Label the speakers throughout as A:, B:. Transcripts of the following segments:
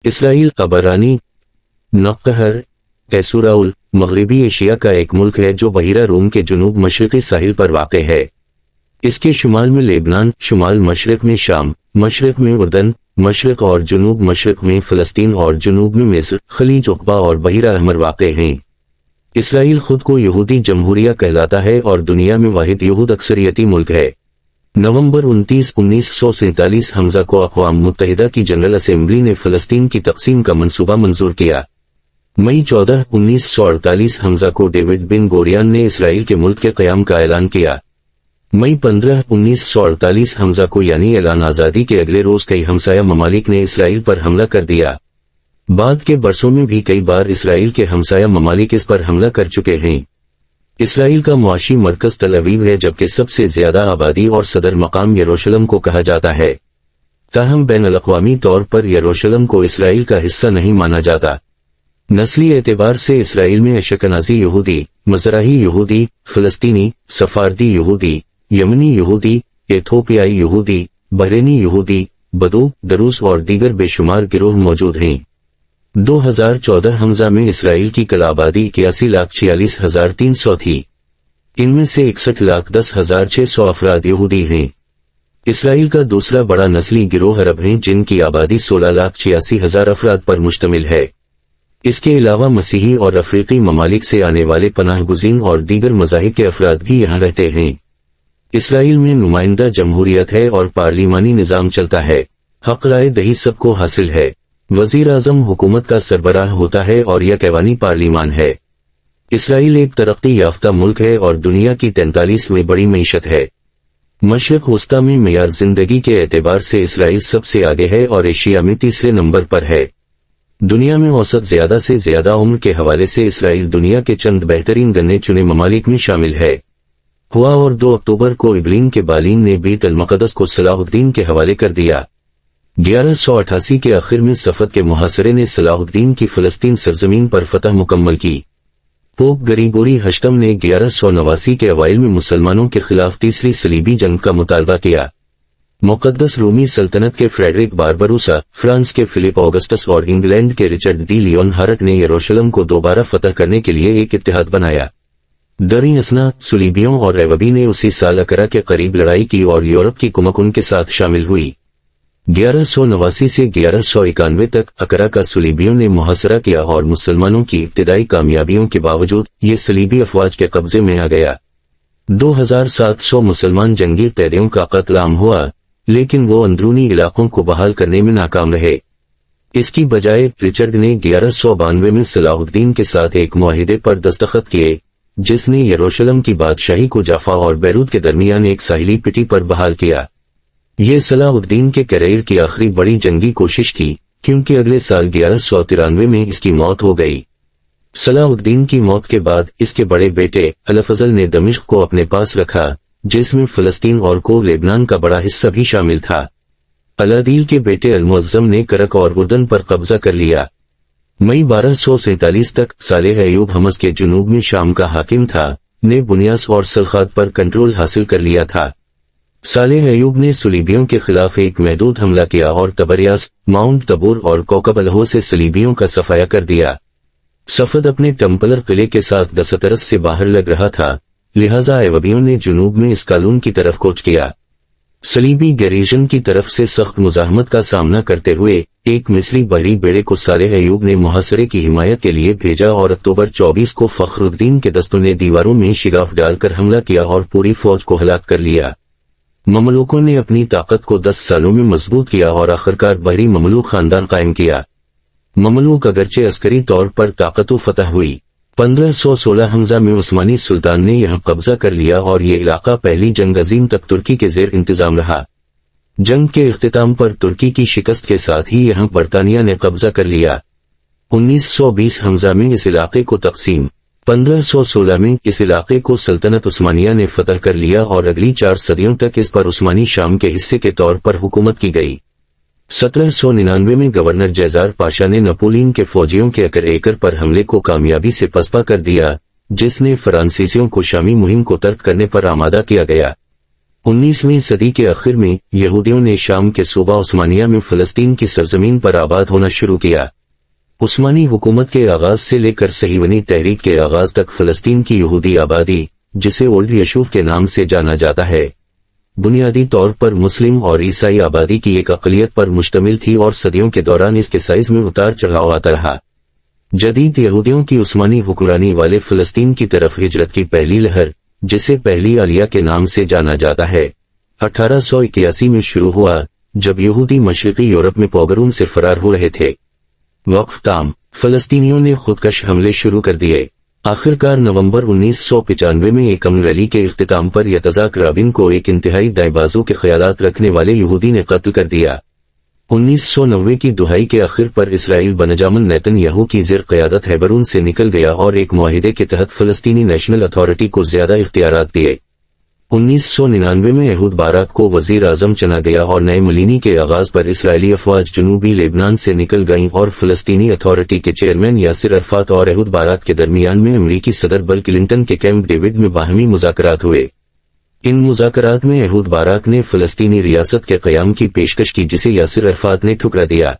A: Israel अबरानी नक्हर एसुराउल मगरबी Asia का एक मुल्क है जो बहिरा रूम के जुनूब मशरक़ी साहिल पर वाक़ है। इसके शुमाल में लेबनान, शुमाल मशरक़ में शाम, मशरक़ में उर्दन, मशरक़ और जुनूब मशरक़ में फ़लस्तीन और जुनूब में मिस्र, खलीज उक़बा और बहिरा अहमर वाक़ हैं। इसराइल खुद को यहूदी जमहूरिया कहलाता है और दुनिया में वाहिद यहूद अक्सरियती मुल्क है। नवंबर 29, 1947 हमज़ा को अक़वाम मुत्तहिदा की जनरल असेंबली ने फ़लस्तीन की तक़सीम का मंसूबा मंजूर किया। मई 14, 1948 हमज़ा को डेविड बिन गोरियान ने इसराइल के मुल्क के क़याम का ऐलान किया। मई 15, 1948 हमज़ा को यानी ऐलान आज़ादी के अगले रोज़ कई हमसाया ममालिक ने इसराइल पर हमला कर दिया। बाद के बरसों में भी कई बार इसराइल के हमसाया ममालिक इस पर हमला कर चुके हैं। इसराइल का मुआशी मरकज़ तल अवीव है, जबकि सबसे ज्यादा आबादी और सदर मकाम यरूशलेम को कहा जाता है। ताहम बैनुल-अक़वामी तौर पर यरूशलेम को इसराइल का हिस्सा नहीं माना जाता। नस्ली एतबार से इसराइल में अशकनाज़ी यहूदी, मज़राही यहूदी, फ़लस्तीनी, सफ़ारदी यहूदी, यमनी यहूदी, एथोपियाई यहूदी, बहरीनी यहूदी, बदू, दरूस और दीगर बेशुमार गिरोह मौजूद हैं। 2014 हमज़ा में इसराइल की कल आबादी 81,46,300 थी। इनमें से 61,10,600 अफराद यहूदी हैं। इसराइल का दूसरा बड़ा नस्ली गिरोह अरब हैं, जिनकी आबादी 16,86,000 अफराद पर मुश्तमिल है। इसके अलावा मसीही और अफ्रीकी ममालिक से आने वाले पनाहगुज़ीन और दीगर मज़ाहिब के अफराद भी यहाँ रहते हैं। इसराइल में नुमाइंदा जमहूरियत है और पार्लिमानी निज़ाम चलता है। हक़ राय दही सबको हासिल है। वज़ीर आज़म हुकूमत का सरबराह होता है और यह कैवानी पार्लिमान है। इसराइल एक तरक्की याफ्ता मुल्क है और दुनिया की 43वीं बड़ी मईशत है। मशरिक़ वस्ता में मेयार जिंदगी के एतबार से इसराइल सबसे आगे है और एशिया में तीसरे नंबर पर है। दुनिया में औसत ज्यादा से ज्यादा उम्र के हवाले से इसराइल दुनिया के चंद बेहतरीन गन्ने चुने ममालिक में शामिल है। हुआ और 2 अक्टूबर को इब्लीन के बालीन ने बैत अल मक़दस को सलाहुद्दीन के हवाले कर दिया। 1188 के आखिर में सफ़द के मुहासरे ने सलाहुद्दीन की फ़लस्तीन सरजमीन पर फतह मुकम्मल की। पोप गरीगोरी अष्टम ने 1189 के अवाइल में मुसलमानों के खिलाफ तीसरी सलीबी जंग का मुतालबा किया। मुक़द्दस रूमी सल्तनत के फ्रेडरिक बारबरूसा, फ्रांस के फिलिप ऑगस्टस और इंग्लैंड के रिचर्ड दी लियोन हार्ट ने यरूशलेम को दोबारा फतह करने के लिए एक इत्तेहाद बनाया। दरी असना, सुलीबियों और एवबी ने उसी साल अकरा के करीब लड़ाई की और यूरोप की कुमक उनके साथ शामिल हुई। 1189 से 1191 तक अकरा का सुलीबियों ने मुहासरा किया और मुसलमानों की इब्तिदाई कामयाबियों के बावजूद ये सलीबी अफवाज के कब्जे में आ गया। 2700 मुसलमान जंगी कैदियों का कत्ल आम हुआ, लेकिन वो अंदरूनी इलाकों को बहाल करने में नाकाम रहे। इसकी बजाय रिचर्ड ने 1192 में सलाहुद्दीन के साथ एक मुआहिदे पर दस्तखत किए, जिसने यरूशलेम की बादशाही को जाफा और बैरूत के दरमियान एक साहिली पिटी पर बहाल किया। ये सलाहुद्दीन के कैरियर की आखिरी बड़ी जंगी कोशिश थी, क्योंकि अगले साल 1193 में इसकी मौत हो गई। सलाहुद्दीन की मौत के बाद इसके बड़े बेटे अल-फज़ल ने दमिश्क को अपने पास रखा, जिसमें फ़लस्तीन और को लेबनान का बड़ा हिस्सा भी शामिल था। अलादील के बेटे अल-मुअज़्ज़म ने करक और उर्दन पर कब्जा कर लिया। मई 1247 तक सालेह अयूब हमस के जुनूब में शाम का हाकिम था, ने बुनियास और सलखात पर कंट्रोल हासिल कर लिया था। सालेह अयूब ने सुलीबियों के खिलाफ एक महदूद हमला किया और तबरियास, माउंट तबूर और कौकब अलहो से सलीबियों का सफाया कर दिया। सफद अपने टम्पलर किले के साथ दसतरस से बाहर लग रहा था, लिहाजा एवबियों ने जुनूब में इस कालून की तरफ कूच किया। सलीबी गैरीजन की तरफ से सख्त मुजाहमत का सामना करते हुए एक मिस्री बहरी बेड़े को सालेह अयूब ने मुहासरे की हिमायत के लिए भेजा और अक्टूबर 24 को फखरुद्दीन के दस्तों ने दीवारों में शिगाफ डालकर हमला किया और पूरी फौज को हलाक कर लिया। ममलूकों ने अपनी ताकत को 10 सालों में मजबूत किया और आखिरकार बहरी ममलूक खानदान कायम किया। ममलूक अगरचे अस्करी तौर पर ताकतों फतह हुई। 1516 हमज़ा में उस्मानी सुल्तान ने यहां कब्जा कर लिया और ये इलाका पहली जंग अजीम तक तुर्की के जेर इंतजाम रहा। जंग के इख्तिताम पर तुर्की की शिकस्त के साथ ही यहां बरतानिया ने कब्जा कर लिया। 1920 हमज़ा में इस इलाके को तकसीम। 1516 में इस इलाके को सल्तनत उस्मानिया ने फतह कर लिया और अगली 4 सदियों तक इस पर उस्मानी शाम के हिस्से के तौर पर हुकूमत की गई। 1799 में गवर्नर जैजार पाशा ने नपोलियन के फौजियों के अकर एकड़ पर हमले को कामयाबी से पसपा कर दिया, जिसने फ्रांसीसियों को शामी मुहिम को तर्क करने पर आमादा किया गया। 19ویں صدی کے آخر میں یہودیوں نے شام کے صوبہ عثمانیہ میں فلسطین کی سرزمین پر آباد ہونا شروع کیا۔ عثمانی حکومت کے آغاز سے لے کر صہیونی تحریک کے آغاز تک فلسطین کی یہودی آبادی، جسے اولڈ یشوف کے نام سے جانا جاتا ہے، بنیادی طور پر مسلم اور عیسائی آبادی کی ایک اقلیت پر مشتمل تھی اور صدیوں کے دوران اس کے سائز میں اتار چڑھاؤ آتا رہا۔ جدید یہودیوں کی عثمانی حکمرانی والے فلسطین کی طرف ہجرت کی پہلی لہر، جسے پہلی علیہ کے نام سے جانا جاتا ہے، 1881 میں شروع ہوا، جب یہودی مشرقی یورپ میں پوگروم سے فرار ہو رہے تھے۔ وقت تام فلسطینیوں نے خودکش حملے شروع کر دیے۔ آخرکار نومبر 1995 میں ایک امن ریلی کے اختتام پر یتزاک رابن کو ایک انتہائی دائیں بازو کے خیالات رکھنے والے یہودی نے قتل کر دیا۔ 1990 کی دہائی کے آخر پر اسرائیل بنجامن نیتن یاہو کی زیر قیادت ہیبرون سے نکل گیا اور ایک معاہدے کے تحت فلسطینی نیشنل اتھارٹی کو زیادہ اختیارات دیے۔ 1999 میں ایہود باراک کو وزیر اعظم چنا گیا اور نئے ملینی کے آغاز پر اسرائیلی افواج جنوبی لیبنان سے نکل گئیں اور فلسطینی اتھارٹی کے چیئرمین یاسر عرفات اور ایہود باراک کے درمیان میں امریکی صدر بل کلنٹن کے کیمپ ڈیوڈ میں باہمی مذاکرات ہوئے۔ ان مذاکرات میں ایہود باراک نے فلسطینی ریاست کے قیام کی پیشکش کی جسے یاسر عرفات نے ٹھکرا دیا۔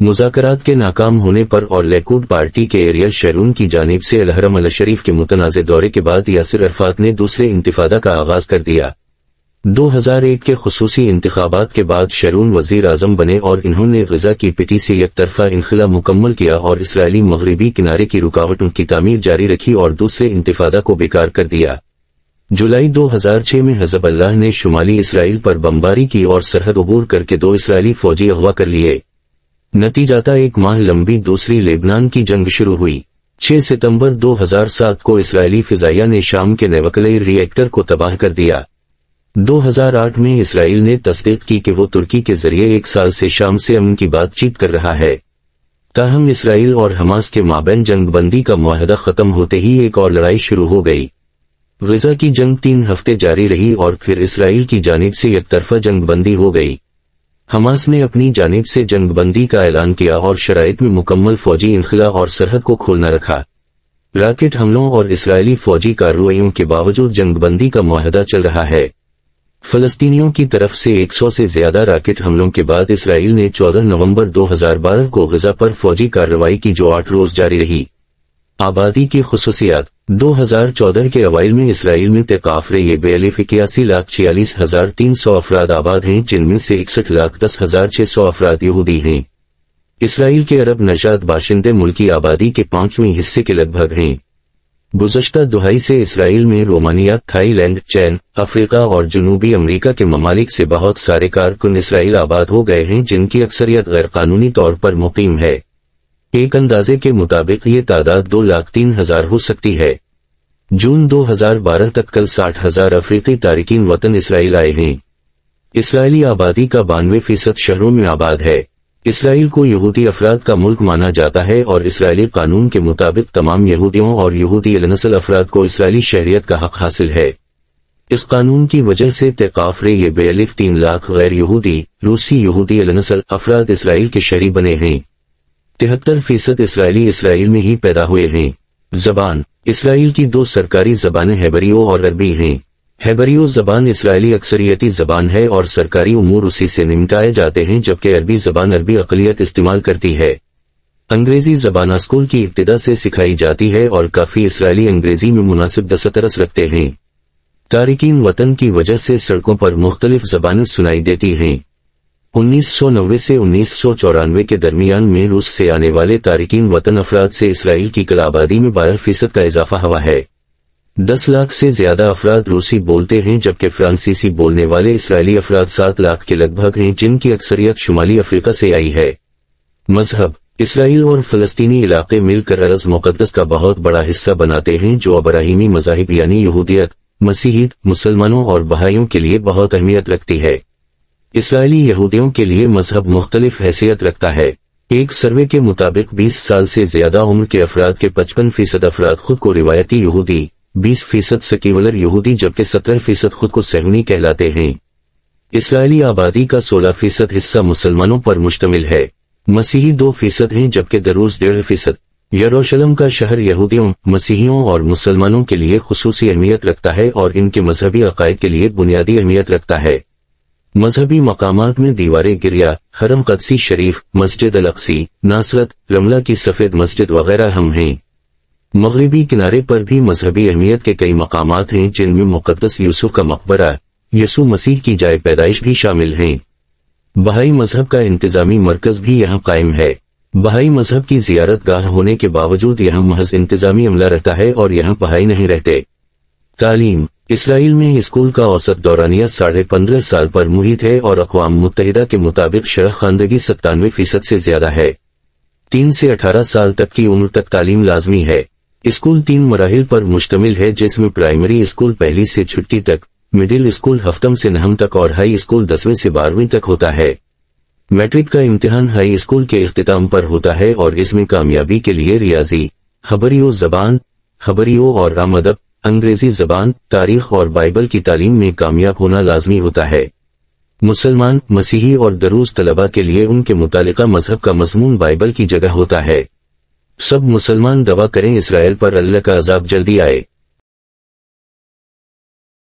A: مذاکرات کے ناکام ہونے پر اور لیکوڈ پارٹی کے ایریل شیرون کی جانب سے الحرم الشریف کے متنازع دورے کے بعد یاسر عرفات نے دوسرے انتفاضہ کا آغاز کر دیا۔ 2001 کے خصوصی انتخابات کے بعد شیرون وزیر اعظم بنے اور انہوں نے غزہ کی پٹی سے یک طرفہ انخلا مکمل کیا اور اسرائیلی مغربی کنارے کی رکاوٹوں کی تعمیر جاری رکھی اور دوسرے انتفاضہ کو بیکار کر دیا۔ جولائی 2006 میں حزب اللہ نے شمالی اسرائیل پر بمباری کی اور سرحد عبور کر کے 2 اسرائیلی فوجی اغوا کر لیے۔ نتیجاتہ ایک ماہ لمبی دوسری لیبنان کی جنگ شروع ہوئی۔ 6 ستمبر 2007 کو اسرائیلی فضائیہ نے شام کے نیوکلیئر ری ایکٹر کو تباہ کر دیا۔ 2008 میں اسرائیل نے تصدیق کی کہ وہ ترکی کے ذریعے 1 سال سے شام سے امن کی بات چیت کر رہا ہے۔ تاہم اسرائیل اور حماس کے مابین جنگ بندی کا معاہدہ ختم ہوتے ہی ایک اور لڑائی شروع ہو گئی۔ غزہ کی جنگ 3 ہفتے جاری رہی اور پھر اسرائیل کی جانب سے یک طرفہ جنگ بندی ہو گئی۔ حماس نے اپنی جانب سے جنگ بندی کا اعلان کیا اور شرائط میں مکمل فوجی انخلا اور سرحد کو کھولنا رکھا۔ راکٹ حملوں اور اسرائیلی فوجی کارروائیوں کے باوجود جنگ بندی کا معاہدہ چل رہا ہے۔ فلسطینیوں کی طرف سے 100 سے زیادہ راکٹ حملوں کے بعد اسرائیل نے 14 نومبر 2012 کو غزہ پر فوجی کارروائی کی جو 8 روز جاری رہی۔ آبادی کی خصوصیات 2014 کے اوائل میں اسرائیل میں تقافر 81,46,300 افراد آباد ہیں جن میں سے 61,10,600 افراد یہودی ہیں۔ اسرائیل کے عرب نژاد باشندے ملکی آبادی کے 5ویں حصے کے لگ بھگ ہیں۔ گزشتہ دہائی سے اسرائیل میں رومانیہ، تھائی لینڈ، چین، افریقہ اور جنوبی امریکہ کے ممالک سے بہت سارے کارکن اسرائیل آباد ہو گئے ہیں جن کی اکثریت غیر قانونی طور پر مقیم ہے۔ ایک اندازے کے مطابق یہ تعداد 2,03,000 ہو سکتی ہے۔ جون 2012 تک کل 60,000 افریقی تارکین وطن اسرائیل آئے ہیں۔ اسرائیلی آبادی کا 92% شہروں میں آباد ہے۔ اسرائیل کو یہودی افراد کا ملک مانا جاتا ہے اور اسرائیلی قانون کے مطابق تمام یہودیوں اور یہودی نسل افراد کو اسرائیلی شہریت کا حق حاصل ہے۔ اس قانون کی وجہ سے تقافر 3 لاکھ غیر یہودی، روسی یہودی نسل افراد اسرائیل کے شہری بنے ہیں۔ 73% اسرائیلی اسرائیل میں ہی پیدا ہوئے ہیں۔ زبان اسرائیل کی 2 سرکاری زبانیں ہیبریو اور عربی ہیں۔ ہیبریو زبان اسرائیلی اکثریتی زبان ہے اور سرکاری امور اسی سے نمٹائے جاتے ہیں جبکہ عربی زبان عربی اقلیت استعمال کرتی ہے۔ انگریزی زبان اسکول کی ابتدا سے سکھائی جاتی ہے اور کافی اسرائیلی انگریزی میں مناسب دسترس رکھتے ہیں۔ تارکین وطن کی وجہ سے سڑکوں پر مختلف زبانیں سنائی دیتی ہیں۔ 1990 سے 1994 کے درمیان میں روس سے آنے والے تارکین وطن افراد سے اسرائیل کی کل آبادی میں 12% کا اضافہ ہوا ہے۔ 10 لاکھ سے زیادہ افراد روسی بولتے ہیں جبکہ فرانسیسی بولنے والے اسرائیلی افراد 7 لاکھ کے لگ بھگ ہیں جن کی اکثریت شمالی افریقہ سے آئی ہے۔ مذہب اسرائیل اور فلسطینی علاقے مل کر ارض مقدس کا بہت بڑا حصہ بناتے ہیں جو ابراہیمی مذاہب یعنی یہودیت، مسیحیت، مسلمانوں اور بہائیوں کے لیے بہت اہمیت رکھتی ہے۔ اسرائیلی یہودیوں کے لیے مذہب مختلف حیثیت رکھتا ہے۔ ایک سروے کے مطابق 20 سال سے زیادہ عمر کے افراد کے 55% افراد خود کو روایتی یہودی، 20% سیکولر یہودی جبکہ 17% خود کو صہیونی کہلاتے ہیں۔ اسرائیلی آبادی کا 16% حصہ مسلمانوں پر مشتمل ہے۔ مسیحی 2% ہیں جبکہ دروز 1.5%۔ यरूशलेम का शहर यहूदियों, मसीहियों और मुसलमानों के लिए खुसूसी अहमियत रखता है और इनके मजहबी अकायद के लिए बुनियादी अहमियत रखता है। मजहबी मकामात में दीवारे गिरिया, हरम क़दसी शरीफ, मस्जिद अल-अक़सी, नासरत, रमला की सफ़ेद मस्जिद वगैरह अहम हैं। मगरिबी किनारे पर भी मजहबी अहमियत के कई मकामात हैं जिनमें मुक़द्दस यूसुफ का मकबरा, यसू मसीह की जाए पैदाइश भी शामिल हैं। बहाई मजहब का इंतजामी मरकज भी यहाँ कायम है। बहाई मजहब की ज़ियारत गाह होने के बावजूद यहाँ महज इंतजामी अमला रहता है और यहाँ बहाई नहीं रहते। तालीम। इसराइल में स्कूल का औसत दौरानिया 15.5 साल पर मुहित है और अक़वाम मुत्तहिदा के मुताबिक शरह ख़वानदगी 97% से ज्यादा है। 3 से 18 साल तक की उम्र तक तालीम लाजमी है। स्कूल 3 मराहिल पर मुश्तमिल है जिसमें प्राइमरी स्कूल 1 से 6 तक, मिडिल स्कूल 7 से 9 तक और हाई स्कूल 10 से 12 तक होता है। मैट्रिक का इम्तिहान हाई स्कूल के इख्तिताम पर होता है और इसमें कामयाबी के लिए रियाजी, खबरियो ज़बान, खबरियो और आम अदब, अंग्रेजी ज़बान, तारीख और बाइबल की तालीम में कामयाब होना लाजमी होता है। मुसलमान, मसीही और दरूस तलबा के लिए उनके मुतालिका मजहब का मज़मून बाइबल की जगह होता है। सब मुसलमान दवा करें इसराइल पर अल्लाह का अज़ाब जल्दी आए।